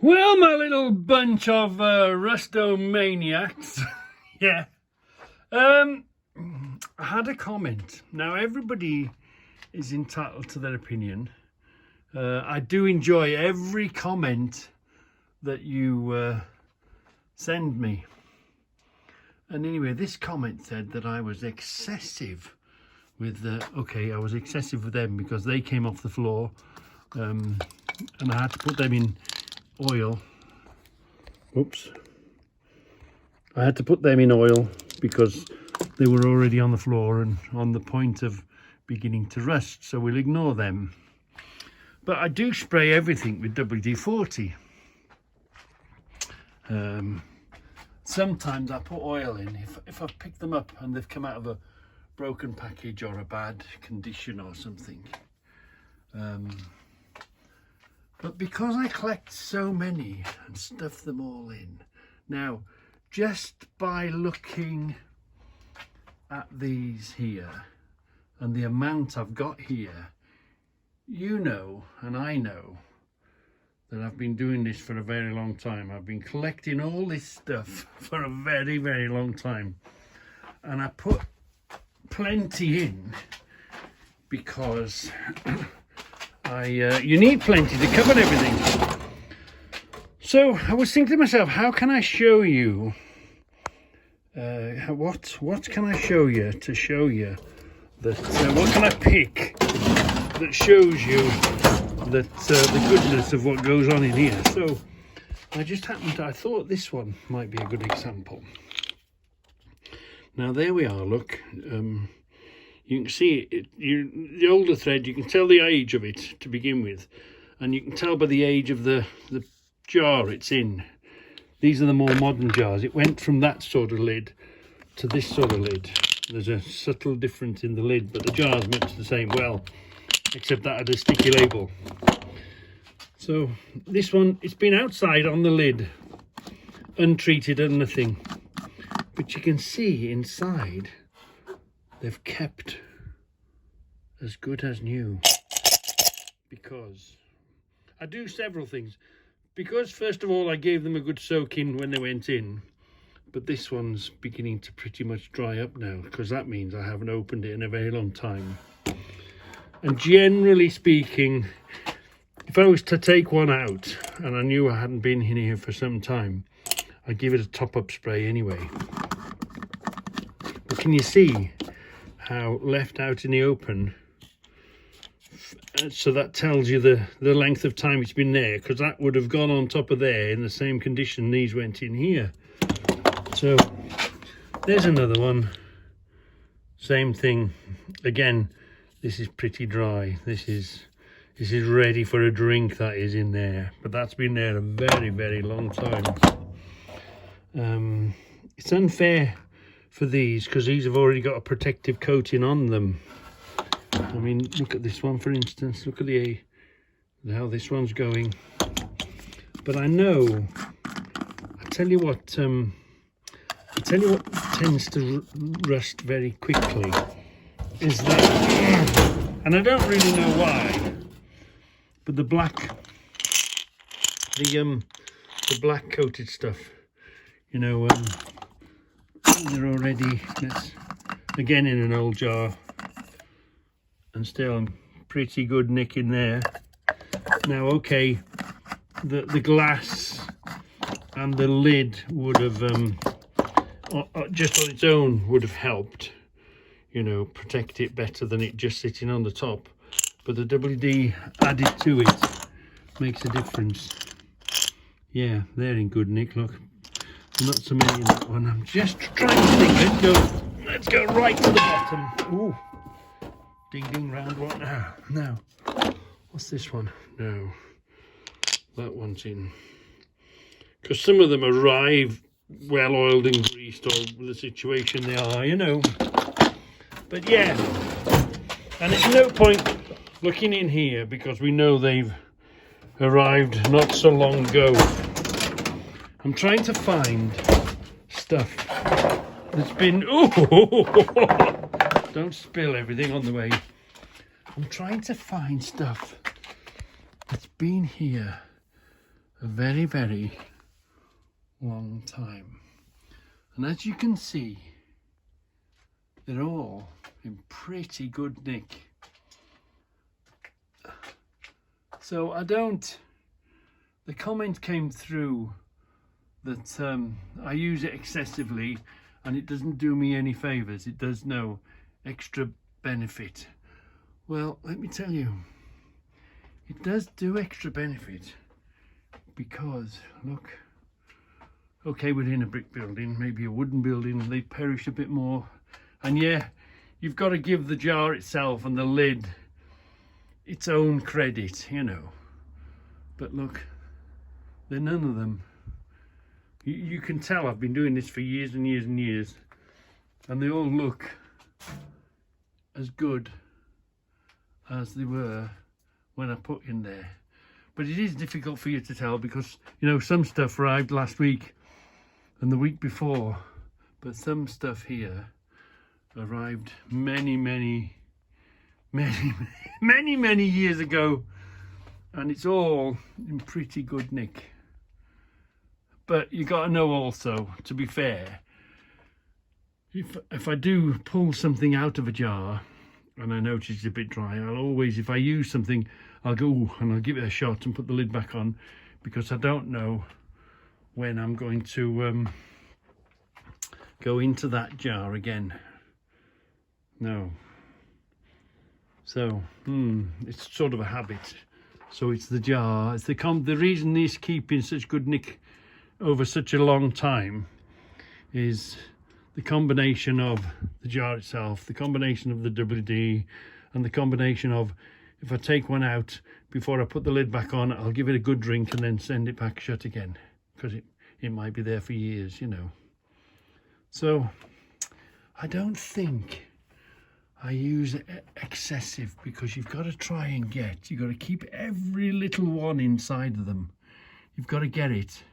Well, my little bunch of rustomaniacs, yeah. I had a comment. Now, everybody is entitled to their opinion. I do enjoy every comment that you send me. And anyway, this comment said that I was excessive with I was excessive with them because they came off the floor, and I had to put them in oil. Oops. I had to put them in oil because they were already on the floor and on the point of beginning to rust, so we'll ignore them. But I do spray everything with WD40. Sometimes I put oil in if I've picked them up and they've come out of a broken package or a bad condition or something. But because I collect so many and stuff them all in, now just by looking at these here and the amount I've got here, you know and I know that I've been doing this for a very long time. I've been collecting all this stuff for a very, very long time, and I put plenty in because you need plenty to cover everything. So I was thinking to myself, how can I show you what can I show you to show you that what can I pick that shows you that the goodness of what goes on in here. So I thought this one might be a good example. Now there we are, look. You can see it, the older thread, you can tell the age of it to begin with, and you can tell by the age of the jar it's in. These are the more modern jars. It went from that sort of lid to this sort of lid. There's a subtle difference in the lid, but the jar's much the same, well, except that had a sticky label. So this one, it's been outside on the lid, untreated and nothing, but you can see inside they've kept as good as new, because I do several things. Because first of all, I gave them a good soak in when they went in, but this one's beginning to pretty much dry up now, because that means I haven't opened it in a very long time. And generally speaking, if I was to take one out and I knew I hadn't been in here for some time, I'd give it a top-up spray anyway. But can you see how left out in the open, so that tells you the length of time it's been there, because that would have gone on top of there in the same condition these went in here. So there's another one, same thing again. This is pretty dry. This is ready for a drink, that is in there, but that's been there a very, very long time. It's unfair for these because these have already got a protective coating on them. I mean, look at this one for instance. Look at how this one's going. But I know, I tell you what tends to rust very quickly is that, and I don't really know why, but the black coated stuff, you know, they're already, again in an old jar, and still pretty good nick in there. Now, okay, the glass and the lid would have, just on its own, would have helped, you know, protect it better than it just sitting on the top. But the WD added to it makes a difference. Yeah, they're in good nick, look. Not so many in that one. I'm just trying to think. Let's go right to the bottom. Ooh. Ding ding round one. Now, what's this one? No, that one's in. Because some of them arrive well oiled and greased, or the situation they are, you know. But yeah, and it's no point looking in here because we know they've arrived not so long ago. I'm trying to find stuff that's been, don't spill everything on the way. I'm trying to find stuff that's been here a very, very long time. And as you can see, they're all in pretty good nick. So the comment came through that I use it excessively and it doesn't do me any favors. It does no extra benefit. Well, let me tell you, it does do extra benefit because, look, okay, within a brick building, maybe a wooden building, they perish a bit more. And yeah, you've got to give the jar itself and the lid its own credit, you know. But look, they're none of them. You can tell I've been doing this for years and years and years, and they all look as good as they were when I put in there. But it is difficult for you to tell because, you know, some stuff arrived last week and the week before, but some stuff here arrived many years ago, and it's all in pretty good nick. But you got to know also, to be fair, if I do pull something out of a jar and I notice it's a bit dry, I'll always, if I use something, I'll go "Ooh," and I'll give it a shot and put the lid back on, because I don't know when I'm going to go into that jar again. No. So it's sort of a habit. So it's the jar. It's the reason these keep in such good nick over such a long time is the combination of the jar itself, the combination of the WD, and the combination of, if I take one out before I put the lid back on, I'll give it a good drink and then send it back shut again, because it might be there for years, you know. So I don't think I use it excessive, because you've got to try and you've got to keep every little one inside of them. You've got to get it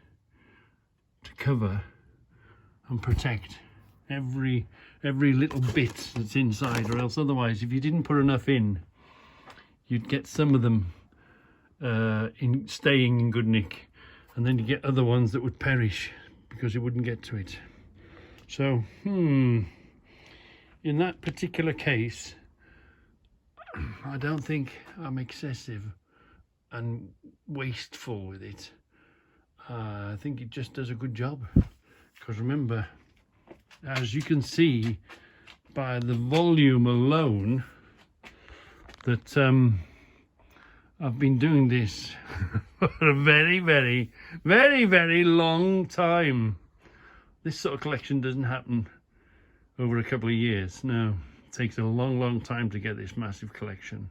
to cover and protect every little bit that's inside, or else otherwise, if you didn't put enough in, you'd get some of them staying in good nick, and then you get other ones that would perish because it wouldn't get to it. So in that particular case, I don't think I'm excessive and wasteful with it. I think it just does a good job, because remember, as you can see by the volume alone, that I've been doing this for a very long time. This sort of collection doesn't happen over a couple of years. No, it takes a long time to get this massive collection.